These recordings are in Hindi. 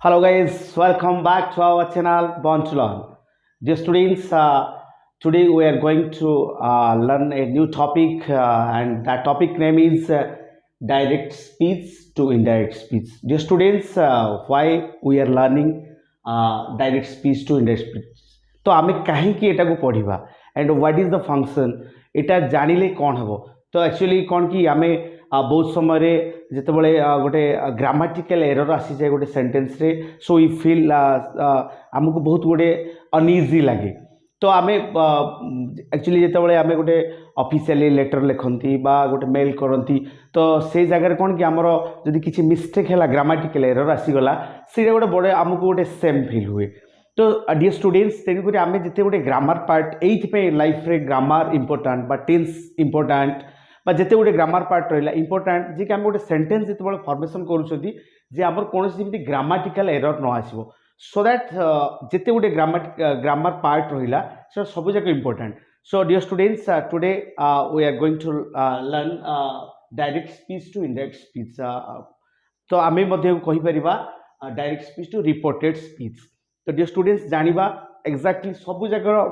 Hello guys, welcome back to our channel Born to Learn. Dear students, today we are going to learn a new topic and that topic name is direct speech to indirect speech. Dear students, why we are learning direct speech to indirect speech? तो आमे कहीं एटा को पढ़ा and what is the function एटा जानिले कौन हम तो एक्चुअली कौन कि आमे बहुत समय जितेबाला गोटे ग्रामाटिकल एरर आसी जाए गोटे सेंटेंस रे सो वी फील आमको बहुत गोटे अनइजी लगे तो आम एक्चुअली जितेबाला आम गोटे ऑफिशियली लेटर लिखती गोटे मेल करती तो से जगह कौन कि आमर जदि किसी मिस्टेक है ग्रामाटिकल एरर आसीगला से गोटे बड़े आमको गोटे सेम फील हुए तो डियर स्टूडेंट्स तेणुक आम जिते गोटे ग्रामर पार्ट ये लाइफ रे ग्रामर इंपोर्टाट बा टेन्स इंपोर्टाट बा जिते गोटे ग्रामर पार्ट रहा इंपोर्टाट जी कि आम गोटे सेंटेंस जिते फॉर्मेशन करूँ कौन जमी ग्रामाटिकल एरर न आसो सो दैट जिते गोटे ग्रामर पार्ट रहा सब जाक important so dear students today we are going to learn direct speech to indirect speech तो आम कहीपर direct speech to reported speech तो डियर स्टूडेंट्स जानिबा एक्जाक्टली सब जगह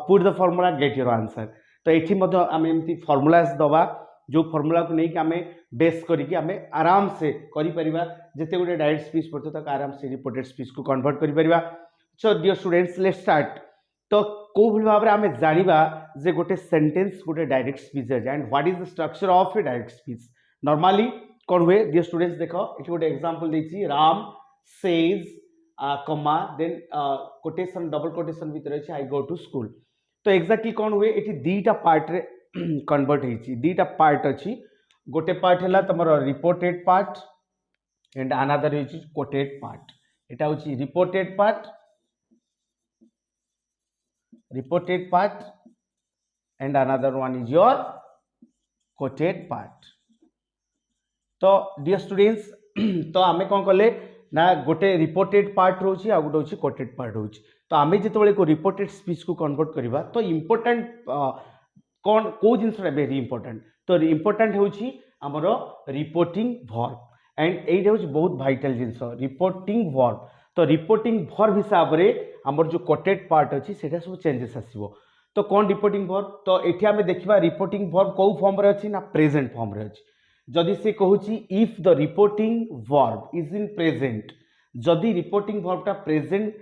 put the formula get your answer तो ये आम एमती फॉर्मूलाज दबा जो फॉर्मूला को लेकिन आम बेस करके आम आराम से करें जिते गोटे डायरेक्ट स्पीच पढ़ते तक आराम से रिपोर्टेड स्पीच को कन्वर्ट कर so dear students let's start तो कौ भाव में आम जाना जे गोटे सेंटेंस गोटे direct speech and what is the structure of A direct speech normally कौन हुए डियर स्टूडेंट्स देख ये गोटे एग्जांपल देछि राम सेज कमा देन कोटेशन डबल कोटेशन भीतर अच्छे आई गो टू स्कूल तो एक्जाक्टली कौन हुए ये दीटा पार्ट रे कन्वर्ट होती दीटा पार्ट अच्छी गोटे पार्ट है तुम reported part and another is coated part एटा हूँ reported part and another one is your coated part तो डियर स्टूडेंट्स तो आम कौन कले ना गोटे रिपोर्टेड पार्ट रोचे आ गोटे हूँ कोटेड पार्ट रोचे तो आम जो को रिपोर्टेड स्पीच को कन्वर्ट करवा तो इम्पोर्टाट कौन कौ जिनसा वेरी इंपोर्टाट तो important Homer reporting verb and ये हूँ बहुत भाइटाल जिनस रिपोर्टिंग वर्ब तो रिपोर्टिंग वर्ब हिसाब से आमर जो कोटेड पार्ट अच्छी से सब चेंजेस आसो तो कौन रिपोर्टिंग वर्ब तो ये आम देखा रिपोर्टिंग वर्ब कौ फॉर्म रे अच्छी ना प्रेजेंट फॉर्म रे अच्छी जदि से कहूँ if the reporting verb is in present जदि रिपोर्टिंग वर्बटा प्रेजेंट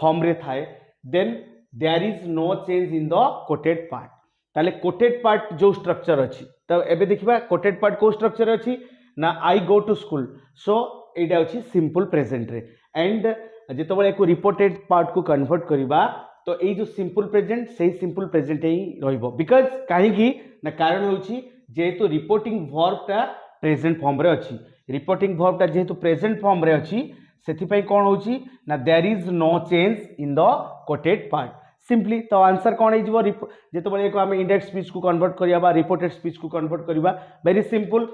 फॉर्म रे थाए then there is no change in the quoted part ताले कोटेड पार्ट जो स्ट्रक्चर अच्छी तो एबे देखिबा कोटेड पार्ट को स्ट्रक्चर अच्छी ना आई गो टू स्कूल सो एटा अच्छी सिंपल प्रेजेंट रे एंड जितेबाला को रिपोर्टेड पार्ट को कन्वर्ट करवा तो ये जो सिंपल प्रेजेंट से सिंपल प्रेजेंट ही रहिबो बिकॉज कहीं ना कारण होची जेहेतु रिपोर्टिंग वर्बटा प्रेजेंट फॉर्म रे अच्छी रिपोर्टिंग वर्बटा जेहेतु प्रेजेंट फॉर्म रे अच्छी से कौन होची ना there is no change in the quoted part simply तो आंसर कौन हो जिते आम इंडायरेक्ट स्पीच को कन्वर्ट करवा रिपोर्टेड स्पीच को कन्वर्ट करवा वेरी सिंपल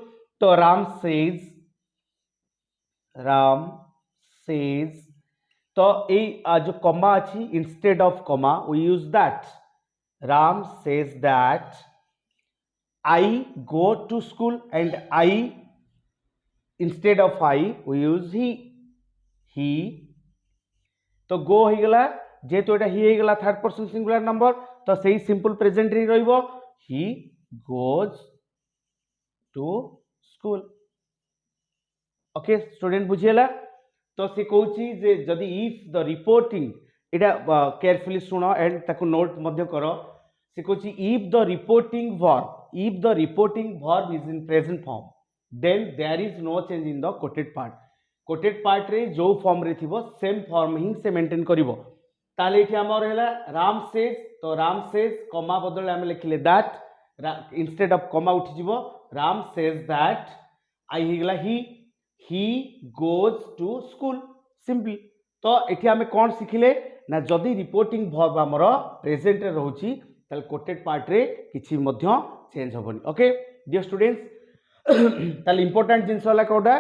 तो राम सेज तो ये जो कमा अच्छी instead of comma we use that Ram says that I go to school and I instead of I we use he तो गो हो गला जेहेतु एटा ही गला थर्ड पर्सन सिंगुलर नंबर तो सही सिंपल प्रेजेंट ही रहिबो he goes to school okay student बुझिएला तो से कहूची जे जदि इफ द रिपोर्टिंग एटा केयरफुली सुनो एंड ताको नोट मध्य करो से कहूची if the reporting verb is in present form then there is no change in the quoted part रे जो फॉर्म रे थिबो सेम फॉर्म ही से मेंटेन करिवो ताले इठी हमर हैला राम सेज तो राम सेज कमा बदले हम लिखले दैट इंस्टेड ऑफ कमा उठी जिवो राम सेज दैट आई हिगला he goes to school simply तो इठी हमें कौन सिखिले ना जदि रिपोर्टिंग वर्ब हमर प्रेजेंट रे रहउची ताले कोटेड पार्ट रे किछि मध्य चेंज होबनी ओके डियर स्टूडेंट्स ताले इंपोर्टेंट जिंस वाला कोडा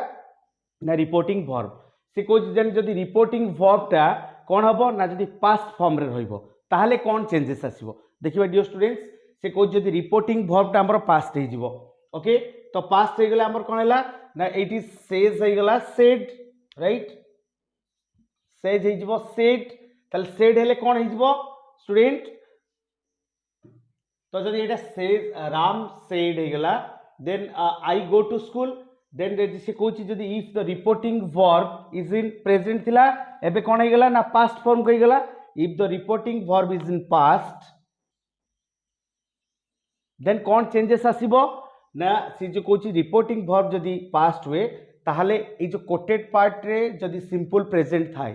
ना रिपोर्टिंग वर्ब से कोच जदि रिपोर्टिंग वर्बटा कौन हम ना जदि पास्ट फॉर्म रे रहिबो ताहले कौन चेंजेस आसीबो देखिबा डियर स्टूडेंट्स से कोच जदि रिपोर्टिंग वर्बटा हमर पास्ट हे जिवो ओके तो पास्ट हे गला हमर कोन हैला ना इट इज सेज हे गला सेड राइट सेज हो सेड ताले सेड हेले कौन हो स्टूडेंट तो जब ये सेज राम सेड हो गला then I go to school then से कहूँ जदि if the reporting verb is in present थिला एबे कौन हो गला ना पास्ट फॉर्म को गला if the reporting verb is in past then कौन चेंजेस आसीबो ना सी जो कहूँ रिपोर्टिंग वर्ब जदि पास्ट हुए ताहले ये जो कोटेड पार्ट रे जदि सिंपल प्रेजेंट थाए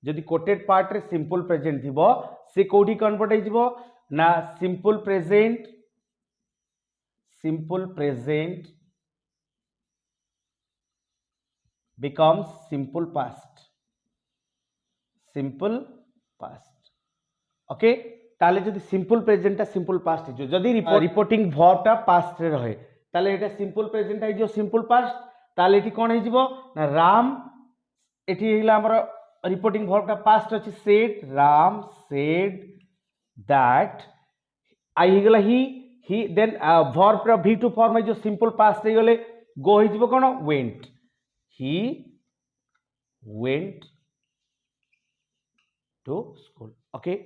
जदि कोटेड पार्ट रे सिंपल प्रेजेंट थिबो से कोडी कन्वर्ट हो ना simple present becomes simple past okay ताले जदि सिंपल प्रेजेंट टा सिंपल पास्ट हो जदि रिपोर्टिंग वर्ब टा पास्ट रे रहे ताले एटा सिंपल प्रेजेंट है जो सिंपल पास्ट ताले एटी कोन हो ना राम एटी हिला हमर रिपोर्टिंग वर्ब टा पास्ट अछि said Ram said that I हिगला ही देन वर्ब रा v2 फॉर्म है जो सिंपल पास्ट रे गले गो हिजबो कोन went he went to school okay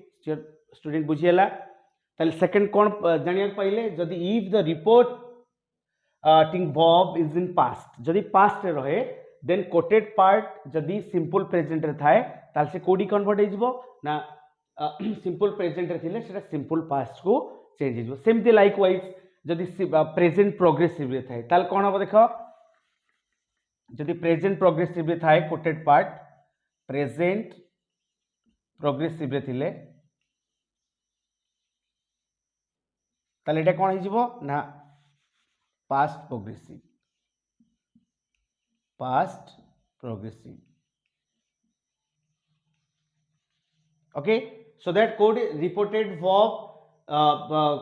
student बुझीला ताले सेकंड कौन जानिया पाइले जदि if the reporting verb is in past जदि पास्ट रे रहे देन कोटेड पार्ट जदि सिंपल प्रेजेंट रे थाए ताले से कोडी कन्वर्ट हो ना सिंपल प्रेजेंट रे थिले सेटा सिंपल पास्ट को चेंज हो सेमती लाइक वाइज जदि प्रेजेंट प्रोग्रेसिव रे थाए ताले कोन हो देखो जदि प्रेजेंट प्रोग्रेसिव रे थाए कोटेड पार्ट प्रेजेंट प्रोग्रेसिव रे थिले ताले एटा कोन हिजबो ना past progressive okay so that कोड रिपोर्टेड वर्ब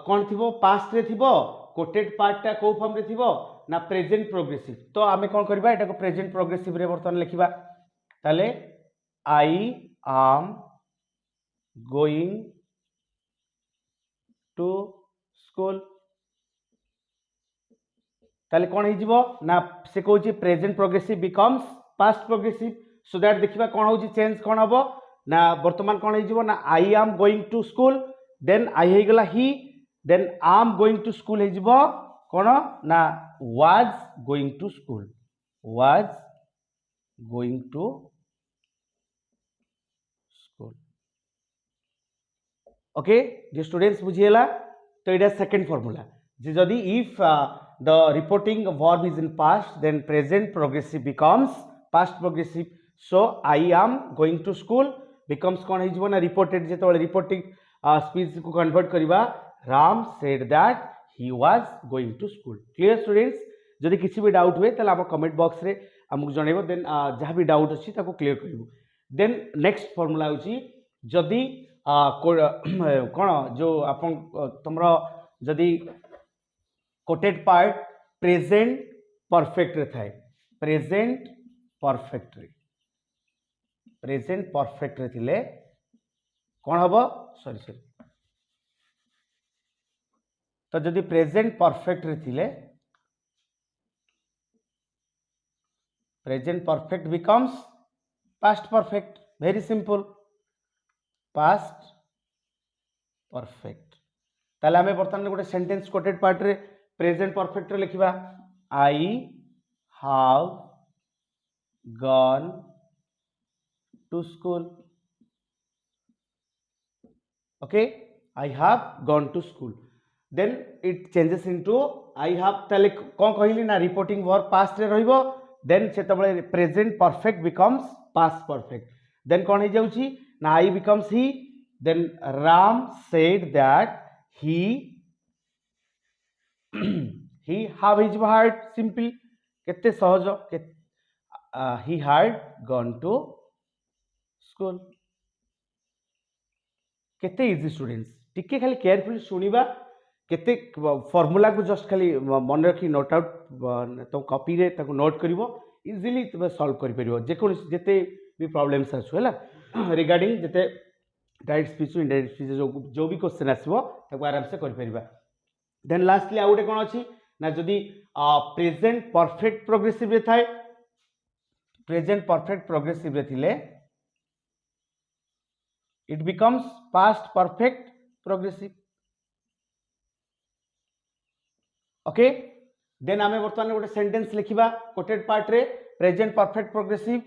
कोन थिबो पास्ट रे थिबो कोटेड पार्ट टा को फॉर्म रे थिबो ना प्रेजेंट प्रोग्रेसिव तो आमे कौन करबा एटा को प्रेजेंट प्रोग्रेसिव रे वर्तमान लिखिबा ताले I am going to school ताले कौन हिजबो ना से कहूची present progressive becomes past progressive so that देखिबा कौन होची चेंज कौन हबो ना वर्तमान कौन हिजबो ना I am going to school then I हे गला he then am going to school हिजबो कौन ना was going to school okay जो स्टूडेंट्स बुझीला तो ये सेकंड फॉर्मूला जदि if the reporting verb is in past then present progressive becomes past progressive so I am going to school becomes कौन हो ना रिपोर्टेड जो रिपोर्टिंग स्पीच को कन्वर्ट करवा Ram said that he was going to school clear students जदि किसी भी डाउट हुए ताले हम कमेंट बॉक्स रे हमको जणेबो देन जहाँ भी डाउट अछि ताको क्लियर करिवो देन नेक्स्ट फॉर्मूला होची जदि कोन जो आपन तमरो जदि कोटेड पार्ट प्रेजेंट परफेक्ट रे थाए प्रेजेंट परफेक्ट रे थिले कोन हबो सॉरी तो जदि प्रेजेंट परफेक्ट रे थिले present perfect becomes past perfect very simple past perfect ताले हमें बर्तमान गोटे सेंटेंस कोटेड पार्ट रे प्रेजेंट परफेक्ट रे लिखिबा I have gone to school okay I have gone to school then it changes into I have ताले कौन कहली ना रिपोर्टिंग वर्ब पास्ट रे रहिबो then सेतबळे present perfect becomes past perfect then कौन हो जाउची ना I becomes he then Ram said that he have his heart simple केते सहज he had gone to school केते इजी स्टूडेंट्स टिके खाली केयरफुली सुनिबा केते फॉर्मूला को जस्ट खाली मन रखी नोट आउट तो कॉपी रे ताको नोट करिवो इजीली तबे सॉल्व करि परिवो जे कोन जेते भी प्रॉब्लम्स आछो हला रिगार्डिंग जेते डायरेक्ट स्पीच इनडायरेक्ट स्पीच जो भी क्वेश्चन आसीबो ताको आराम से करि परिबा देन लास्टली आउटे कोन अछि ना जदी प्रेजेंट परफेक्ट प्रोग्रेसिव रे थाए प्रेजेंट परफेक्ट प्रोग्रेसिव रे थिले it becomes past perfect progressive. Okay then आमे वर्तमान गोटे सेंटेंस लिखिबा कोटेड पार्ट रे present perfect progressive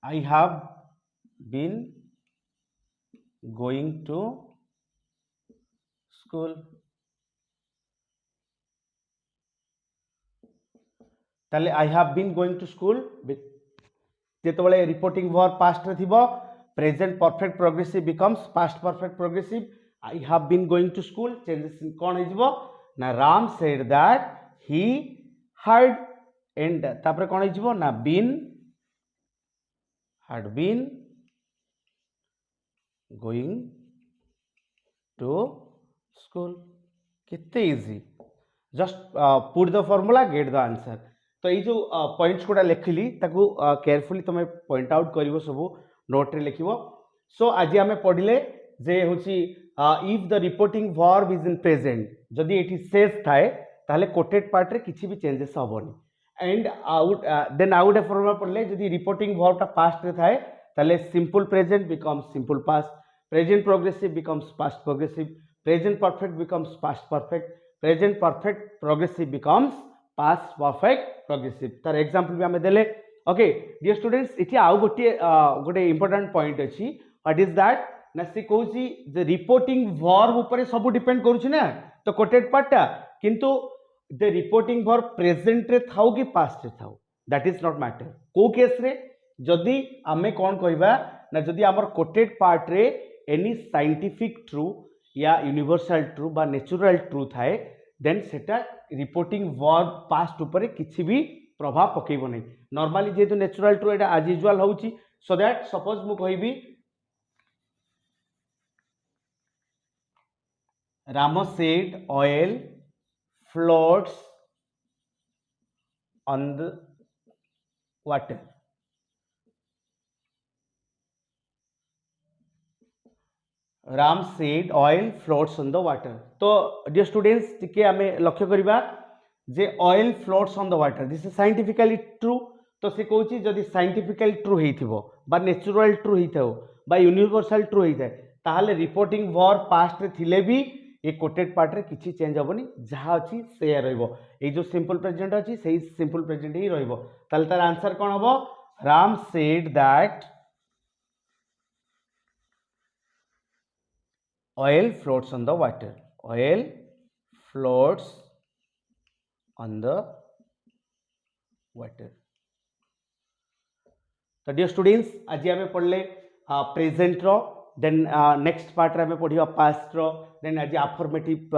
I have been going to school. ताले I have been going to school जेतबेले रिपोर्टिंग वर्ब पास्ट रे थिबो present perfect progressive becomes past perfect progressive I have been going to school changes in कोन हिजबो ना Ram said that he had and तापर कोन हिजबो ना been had been going to school कितने easy just put the formula get the answer तो ये जो पॉइंट्स गुड़ा लिखिली ताकू केयरफुली तुम पॉइंट आउट करिवो सब नोट रे लिखिवो सो आज आमे पढ़िले जे होची if the reporting verb is in present जदि एठी सेज थाए ताले कोटेड पार्ट रे किछि भी चेंजेस हबोनी एंड आउट देन आउट ए फॉर्मूला पढ़ले जदि रिपोर्टिंग वर्ब ता पास्ट रे थाए ताले simple present becomes simple past present progressive becomes past progressive present perfect becomes past perfect present perfect progressive becomes past perfect progressive तार एग्जांपल भी हमें देले ओके डियर स्टूडेंट्स इठी आउ गोटे इंपोर्टेंट पॉइंट अछि व्हाट इज दैट ना से कहूची जे रिपोर्टिंग वर्ब ऊपर सब डिपेंड करूची ना तो कोटेड पार्टटा किंतु द रिपोर्टिंग वर्ब प्रेजेंट रे थाउ कि पास्ट रे थाउ दैट इज नॉट मैटर को केस रे जदि आमे कोन कहबा ना जदि हमर कोटेड पार्ट रे एनी साइंटिफिक ट्रू या यूनिवर्सल ट्रू बा नेचुरल ट्रू थाए देन सेटा रिपोर्टिंग वर्ब पास्ट ऊपर किछि भी प्रभाव पकेइबो नै नॉर्मली जेतु नेचुरल ट्रू एटा एज यूजुअल होउची सो दैट सपोज मु कहिबी Rama said oil floats on the water. Ram said oil floats on the water. तो dear students टिके आमे लक्ष्य करिबा जे oil floats on the water. This is scientifically true. तो से कहूची जदि साइंटिफिकली ट्रू हेइथिबो बा नेचुरल ट्रू हेइथाओ बा यूनिवर्सल ट्रू हेइथाय ताहाले रिपोर्टिंग वर्ब पास्ट रे थिले भी ये कोटेड पार्ट रे किछि चेंज होबनी जहा अछि से रहइबो ए जो सिंपल प्रेजेंट अछि सेही सिंपल प्रेजेंट ही रहइबो ताले तार आंसर कोन हबो Ram said that oil floats on the water oil floats on the water तो डियर स्टूडेंट्स आज आमे पढ़ले प्रेजेंट रो देन नेक्स्ट पार्ट रे पढ़िया पास्ट रो देन आज अफर्मेटिव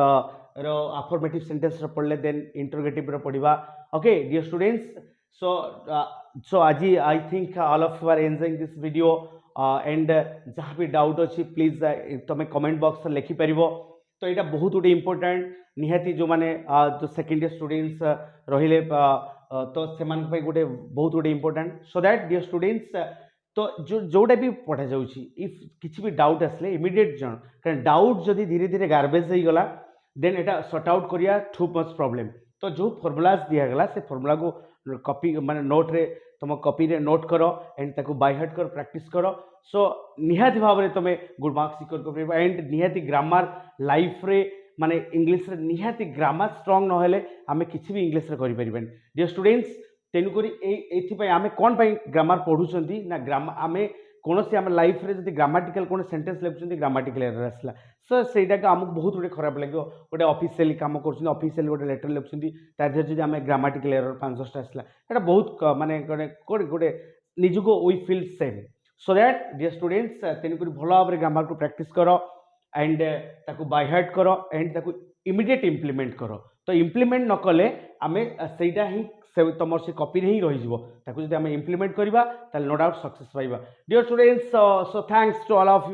सेंटेंस रो पढ़ले देन इंटरोगेटिव रो पढ़िबा ओके डियर स्टूडेंट्स सो आज I think all of you are enjoying this video and जहाँ भी डाउट अच्छी प्लीज तुम कमेंट बॉक्स लिखि पारिबो तो यहाँ बहुत गोटे इंपोर्टेंट निहाती जो माने जो सेकेंड ईयर स्टूडेंट्स रहिले तो से गोटे बहुत गोटे important so that dear students तो जोटा भी पढ़ा जाउछि इफ किसी भी डाउट आसले इमिडिएट जन कारण डाउट जदि धीरे धीरे गार्बेज हो गला देन एटा सॉर्ट आउट करिया टू मच प्रॉब्लम तो जो फॉर्मूलाज दिया गला से फॉर्मूला को कॉपी माने नोट रे तुम कॉपी रे नोट करो एंड ताको बाय हार्ट कर प्रैक्टिस करो सो निहाती भाव में तुम गुड मार्क्स सिक्योर कर परिबा एंड निहाती ग्रामर लाइफ रे माने इंग्लिश रे निहाती ग्रामर स्ट्रांग न हेले आमे किछि भी इंग्लिश रे करि परिबेन डियर स्टूडेंट्स तेणुक आम कौन ग्रामर पढ़ुंट ना ग्रामर आम कौन से आम लाइफ रे जब ग्रामाटिकल कौन सेंटेंस लिखुं ग्रामाटिकल एरर आसला सो ସେଇଟା आमको बहुत गोटे खराब लगे गोटे ऑफिशियली काम कर ऑफिशियली गोटे लेटर लिखुं तार जो आम ग्रामाटिकल एरर 5-10 आसला ये बहुत माने गोटे निजको we feel same so that dear students तेणुक भल भाव में ग्रामर को प्रैक्टिस कर एंड ताकू बाय हार्ट कर एंड ताकू इमिडिएट इम्प्लीमेंट कर तो इम्प्लीमेंट न कले आम सेटा ही से तुम से कॉपी ही रही जब इम्प्लीमेंट करवा नो डाउट सक्सेस पाइबा dear students so thanks to all of you